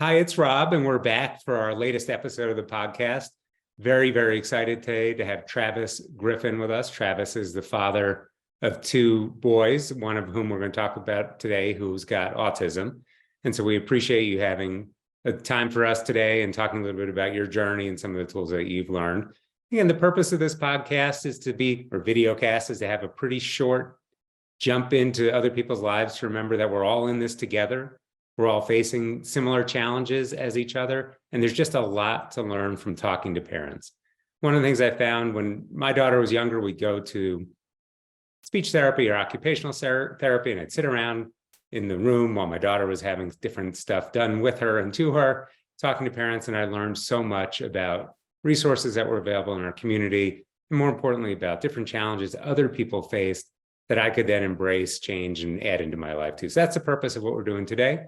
Hi, it's Rob, and we're back for our latest episode of the podcast. Very, very excited today to have Travis Griffin with us. Travis is the father of two boys, one of whom we're going to talk about today, who's got autism. And so we appreciate you having a time for us today and talking a little bit about your journey and some of the tools that you've learned. And the purpose of this podcast is to be, or video cast, is to have a pretty short jump into other people's lives to remember that we're all in this together. We're all facing similar challenges as each other, and there's just a lot to learn from talking to parents. One of the things I found when my daughter was younger, we'd go to speech therapy or occupational therapy, and I'd sit around in the room while my daughter was having different stuff done with her and to her, talking to parents, and I learned so much about resources that were available in our community, and more importantly, about different challenges other people faced that I could then embrace, change, and add into my life too. So that's the purpose of what we're doing today.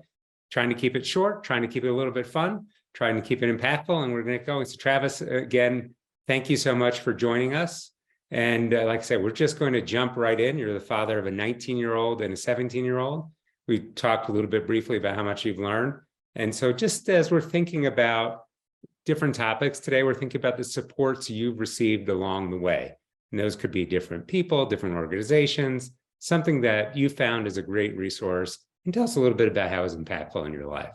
Trying to keep it short, trying to keep it a little bit fun, trying to keep it impactful, and we're going to go. So Travis, again, thank you so much for joining us. And like I said, we're just going to jump right in. You're the father of a 19-year-old and a 17-year-old. We talked a little bit briefly about how much you've learned. And so just as we're thinking about different topics today, we're thinking about the supports you've received along the way. And those could be different people, different organizations, something that you found is a great resource. And tell us a little bit about how it was impactful in your life.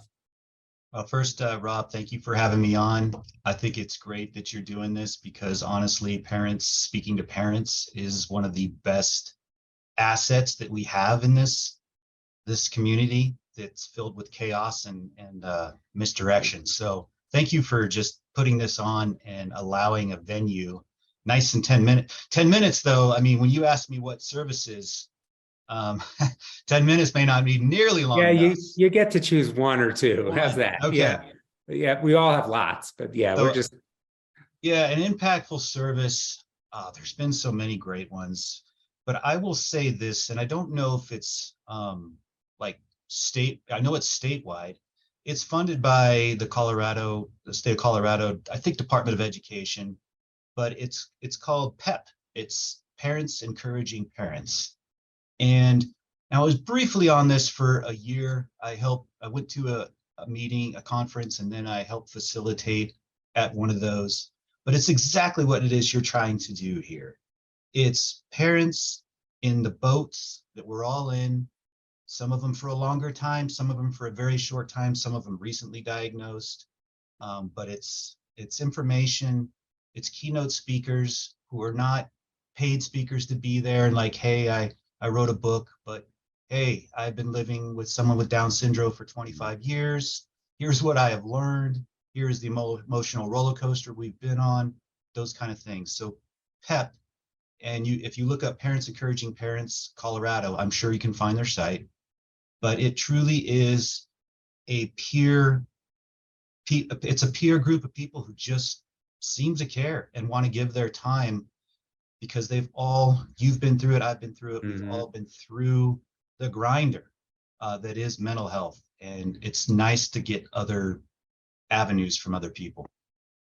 Well, first, Rob, thank you for having me on. I think it's great that you're doing this because honestly, speaking to parents is one of the best assets that we have in this community that's filled with chaos and misdirection. So thank you for just putting this on and allowing a venue. Nice and 10 minutes. 10 minutes, though, I mean, when you ask me what services, 10 minutes may not be nearly long enough. You get to choose one or two. How's that? Okay. Yeah, we all have lots, but yeah, So, we're just. Yeah, an impactful service. There's been so many great ones, but I will say this, and I don't know if it's like state, I know it's statewide. It's funded by the state of Colorado, I think Department of Education, but it's called PEP. It's Parents Encouraging Parents. And I was briefly on this for a year. I went to a meeting, a conference, and then I helped facilitate at one of those. But it's exactly what it is you're trying to do here. It's parents in the boats that we're all in, some of them for a longer time, some of them for a very short time, some of them recently diagnosed. But it's information, it's keynote speakers who are not paid speakers to be there and like, hey, I wrote a book, but hey, I've been living with someone with Down syndrome for 25 years. Here's what I have learned. Here's the emotional roller coaster we've been on, those kind of things. So PEP, and if you look up Parents Encouraging Parents Colorado, I'm sure you can find their site, but it truly is it's a peer group of people who just seem to care and want to give their time because you've been through it, I've been through it, we've all been through the grinder that is mental health. And it's nice to get other avenues from other people.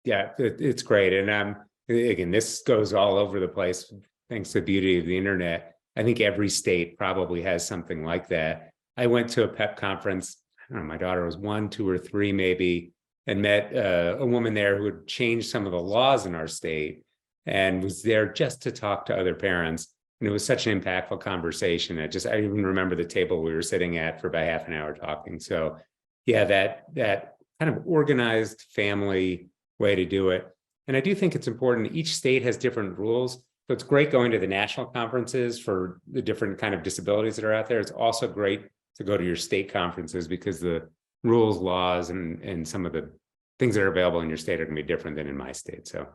Yeah, it's great. And again, this goes all over the place thanks to the beauty of the internet. I think every state probably has something like that. I went to a PEP conference, I don't know, my daughter was 1, 2, or 3 maybe, and met a woman there who had changed some of the laws in our state and was there just to talk to other parents. And it was such an impactful conversation. I even remember the table we were sitting at for about half an hour talking. So yeah, that kind of organized family way to do it. And I do think it's important. Each state has different rules. So it's great going to the national conferences for the different kind of disabilities that are out there. It's also great to go to your state conferences because the rules, laws, and some of the things that are available in your state are going to be different than in my state. So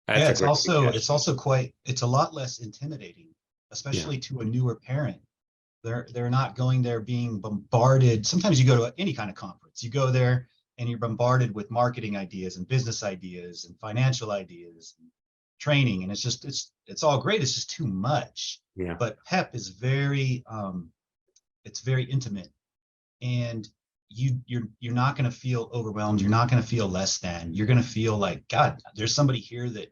yeah, it's a lot less intimidating, especially to a newer parent. They're not going there being bombarded. Sometimes you go to any kind of conference, you go there and you're bombarded with marketing ideas and business ideas and financial ideas and training, and it's all great. It's just too much. Yeah. But PEP is very it's very intimate, and you're not going to feel overwhelmed. You're not going to feel less than. You're going to feel like, God, there's somebody here that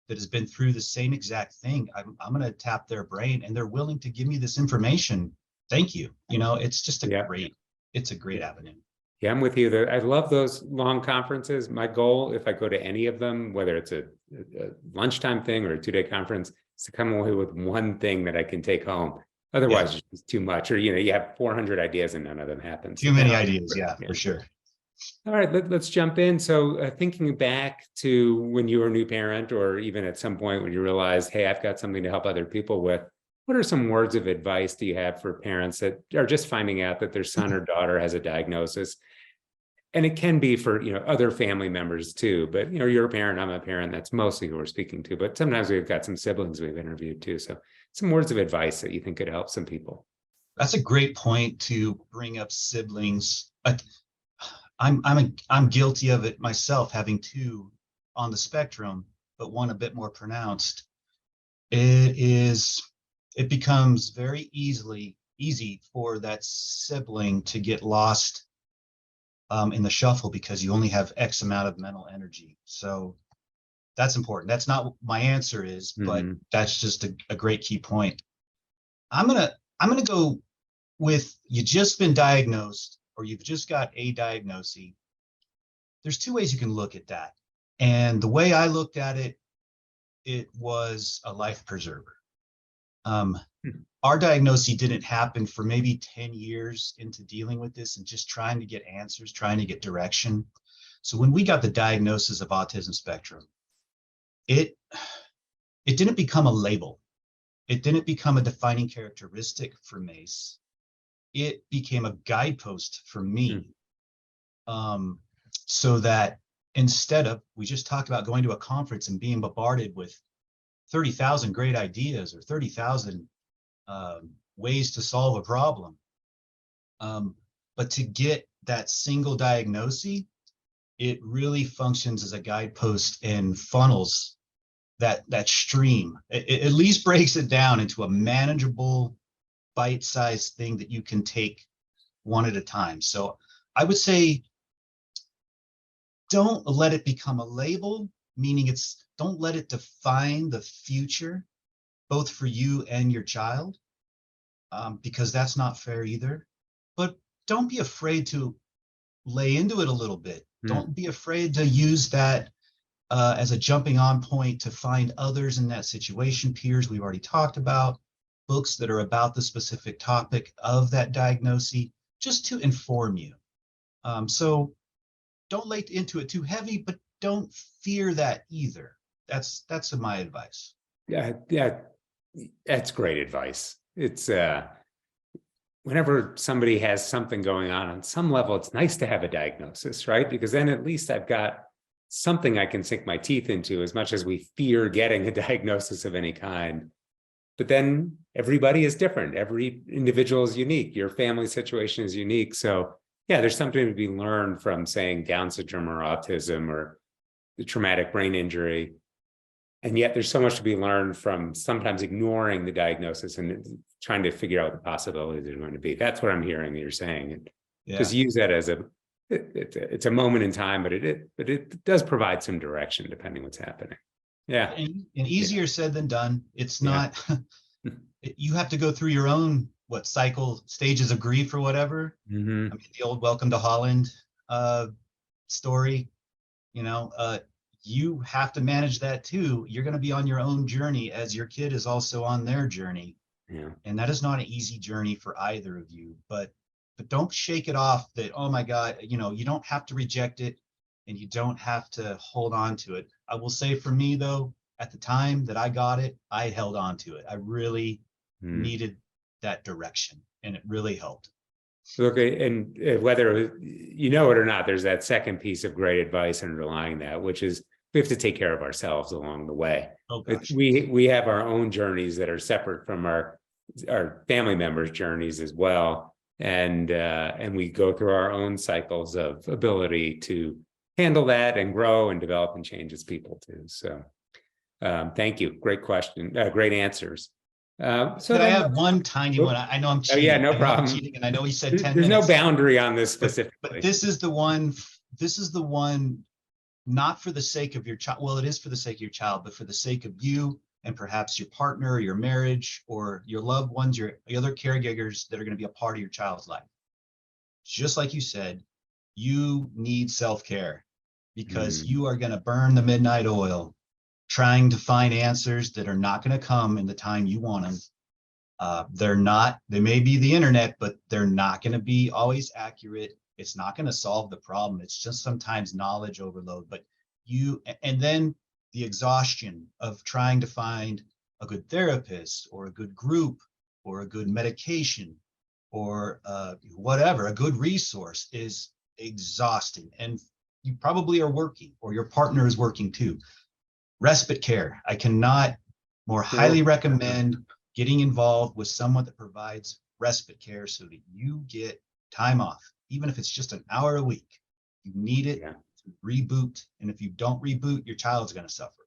has been through the same exact thing. I'm going to tap their brain, and they're willing to give me this information. Thank you. It's just a great avenue. Yeah, I'm with you. I love those long conferences. My goal, if I go to any of them, whether it's a lunchtime thing or a 2-day conference, is to come away with one thing that I can take home. Otherwise, it's too much. Or, you have 400 ideas and none of them happen. Too many ideas. Yeah, for sure. All right, let's jump in. So thinking back to when you were a new parent, or even at some point when you realized, hey, I've got something to help other people with, what are some words of advice do you have for parents that are just finding out that their son or daughter has a diagnosis? And it can be for, other family members too, but, you're a parent, I'm a parent, that's mostly who we're speaking to, but sometimes we've got some siblings we've interviewed too. So some words of advice that you think could help some people. That's a great point to bring up siblings. I'm guilty of it myself, having two on the spectrum, but one a bit more pronounced. It becomes very easy for that sibling to get lost in the shuffle because you only have X amount of mental energy. So that's important. That's not what my answer is, but that's just a great key point. I'm gonna go with, you just been diagnosed or you've just got a diagnosis. There's two ways you can look at that. And the way I looked at it, it was a life preserver. Our diagnosis didn't happen for maybe 10 years into dealing with this and just trying to get answers, trying to get direction. So when we got the diagnosis of autism spectrum, it didn't become a label. It didn't become a defining characteristic for Mace. It became a guidepost for me. So that instead of, we just talked about going to a conference and being bombarded with 30,000 great ideas or 30,000 ways to solve a problem. But to get that single diagnosis, it really functions as a guidepost and funnels that stream. It at least breaks it down into a manageable, bite-sized thing that you can take one at a time. So I would say, don't let it become a label, meaning don't let it define the future, both for you and your child, because that's not fair either. But don't be afraid to lay into it a little bit. Don't be afraid to use that as a jumping on point to find others in that situation, peers we've already talked about, books that are about the specific topic of that diagnosis, just to inform you. So don't lay into it too heavy, but don't fear that either. That's my advice. Yeah, that's great advice. It's whenever somebody has something going on some level, it's nice to have a diagnosis, right? Because then at least I've got something I can sink my teeth into, as much as we fear getting a diagnosis of any kind. But then everybody is different. Every individual is unique. Your family situation is unique. So yeah, there's something to be learned from saying Down syndrome or autism or the traumatic brain injury. And yet there's so much to be learned from sometimes ignoring the diagnosis and trying to figure out what the possibilities are going to be. That's what I'm hearing that you're saying. And just use that as it's a moment in time, but it does provide some direction depending what's happening. Yeah. And easier said than done. It's not, you have to go through your own, stages of grief or whatever. I mean, the old Welcome to Holland story, you have to manage that too. You're going to be on your own journey as your kid is also on their journey. Yeah. And that is not an easy journey for either of you, but don't shake it off that, oh my God, you don't have to reject it and you don't have to hold on to it. I will say for me though, at the time that I got it, I held on to it. I really needed that direction and it really helped. Okay. And whether you know it or not, there's that second piece of great advice underlying that, which is we have to take care of ourselves along the way. Oh, gosh. We have our own journeys that are separate from our family members' journeys as well. And we go through our own cycles of ability to handle that and grow and develop and change as people too. So thank you. Great question. Great answers. So I have one tiny one. I know I'm cheating. Oh yeah, no problem. Cheating, and I know he said 10 There's minutes. no boundary on this specifically. But this is the one. This is the one, not for the sake of your child. Well, it is for the sake of your child, but for the sake of you and perhaps your partner, or your marriage, or your loved ones, your other caregivers that are going to be a part of your child's life. Just like you said, you need self-care because you are going to burn the midnight oil trying to find answers that are not going to come in the time you want them. They may be the internet, but they're not going to be always accurate. It's not going to solve the problem. It's just sometimes knowledge overload. But and then the exhaustion of trying to find a good therapist or a good group or a good medication or whatever, a good resource is exhausting. And you probably are working, or your partner is working too. Respite care. I cannot more highly recommend getting involved with someone that provides respite care so that you get time off, even if it's just an hour a week. You need it to reboot. And if you don't reboot, your child's going to suffer.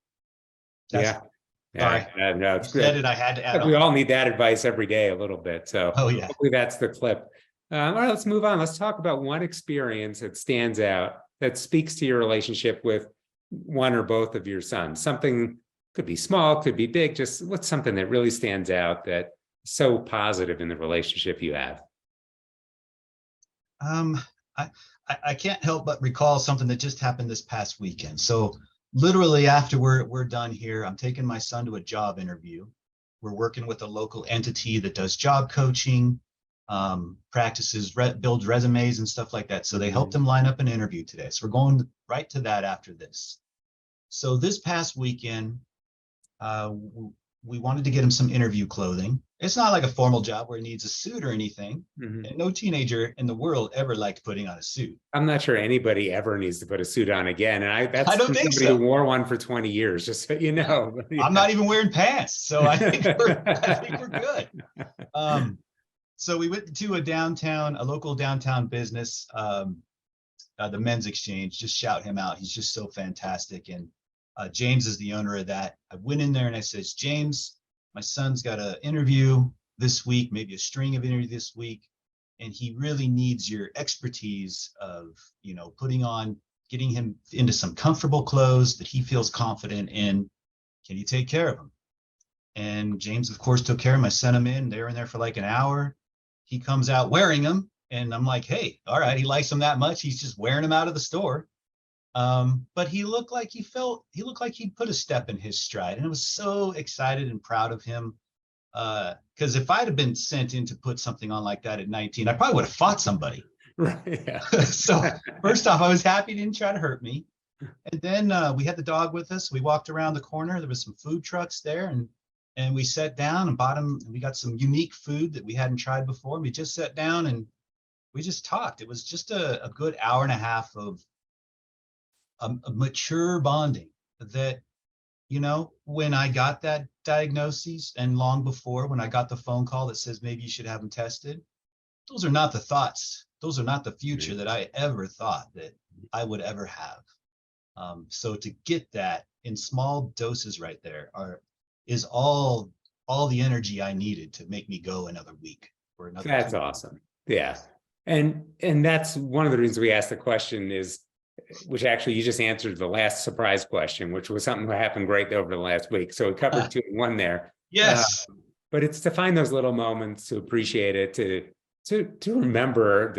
Sorry. No, it's good. Said it, I had to add we on. all need that advice every day a little bit. So hopefully that's the clip. All right, let's move on. Let's talk about one experience that stands out that speaks to your relationship with one or both of your sons. Something could be small, could be big. Just what's something that really stands out that's so positive in the relationship you have? I can't help but recall something that just happened this past weekend. So literally after we're done here, I'm taking my son to a job interview. We're working with a local entity that does job coaching, practices, builds resumes and stuff like that. So they helped him line up an interview today. So we're going right to that after this. So this past weekend, we wanted to get him some interview clothing. It's not like a formal job where he needs a suit or anything. And no teenager in the world ever liked putting on a suit. I'm not sure anybody ever needs to put a suit on again. And I don't think somebody who wore one for 20 years, just so you know. I'm not even wearing pants. So I think we're good. So we went to a local downtown business, the Men's Exchange. Just shout him out. He's just so fantastic. And James is the owner of that. I went in there and I says, James, my son's got an interview this week, maybe a string of interviews this week, and he really needs your expertise of, getting him into some comfortable clothes that he feels confident in. Can you take care of him? And James, of course, took care of him. I sent him in. They were in there for like an hour. He comes out wearing them, and I'm like, hey, all right, he likes them that much. He's just wearing them out of the store. But he looked like he put a step in his stride, and I was so excited and proud of him. Because if I'd have been sent in to put something on like that at 19, I probably would have fought somebody. Right. Yeah. So first off, I was happy he didn't try to hurt me. And then we had the dog with us. We walked around the corner. There was some food trucks there, and we sat down and bought him. We got some unique food that we hadn't tried before. We just sat down and we just talked. It was just a good hour and a half of a mature bonding that, when I got that diagnosis and long before, when I got the phone call that says maybe you should have them tested, those are not the thoughts. Those are not the future that I ever thought that I would ever have. So to get that in small doses right there is all the energy I needed to make me go another week or another. That's awesome. Yeah. And that's one of the reasons we asked the question is, which actually you just answered the last surprise question, which was something that happened great over the last week. So we covered 2 in 1 there. Yes. But it's to find those little moments, to appreciate it, to remember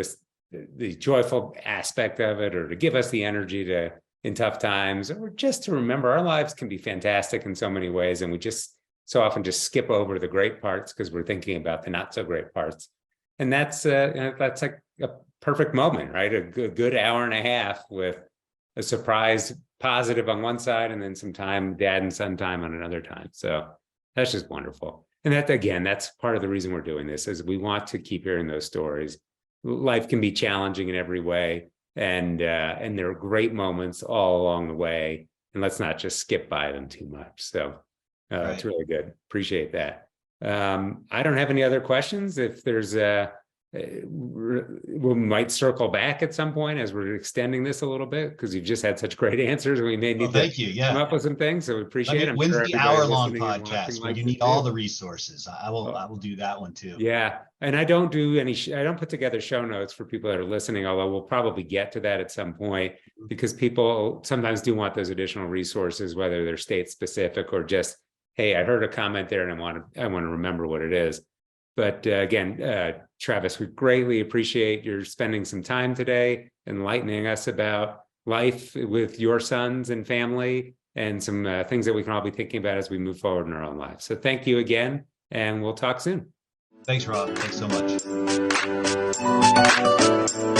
the joyful aspect of it, or to give us the energy in tough times, or just to remember our lives can be fantastic in so many ways. And we just so often just skip over the great parts because we're thinking about the not so great parts. And that's like a perfect moment, right? A good hour and a half with a surprise positive on one side and then some time, dad and son time on another time. So that's just wonderful. And that's part of the reason we're doing this, is we want to keep hearing those stories. Life can be challenging in every way. And there are great moments all along the way. And let's not just skip by them too much. So Right. It's really good. Appreciate that. I don't have any other questions. If there's we might circle back at some point as we're extending this a little bit, because you've just had such great answers. We may need to come up with some things. So we appreciate it. When's the hour-long podcast where you need all the resources? I will do that one too. Yeah. And I don't do I don't put together show notes for people that are listening, although we'll probably get to that at some point, because people sometimes do want those additional resources, whether they're state specific or just, hey, I heard a comment there and I want to remember what it is. But again, Travis, we greatly appreciate your spending some time today, enlightening us about life with your sons and family, and some things that we can all be thinking about as we move forward in our own lives. So thank you again, and we'll talk soon. Thanks, Rob. Thanks so much.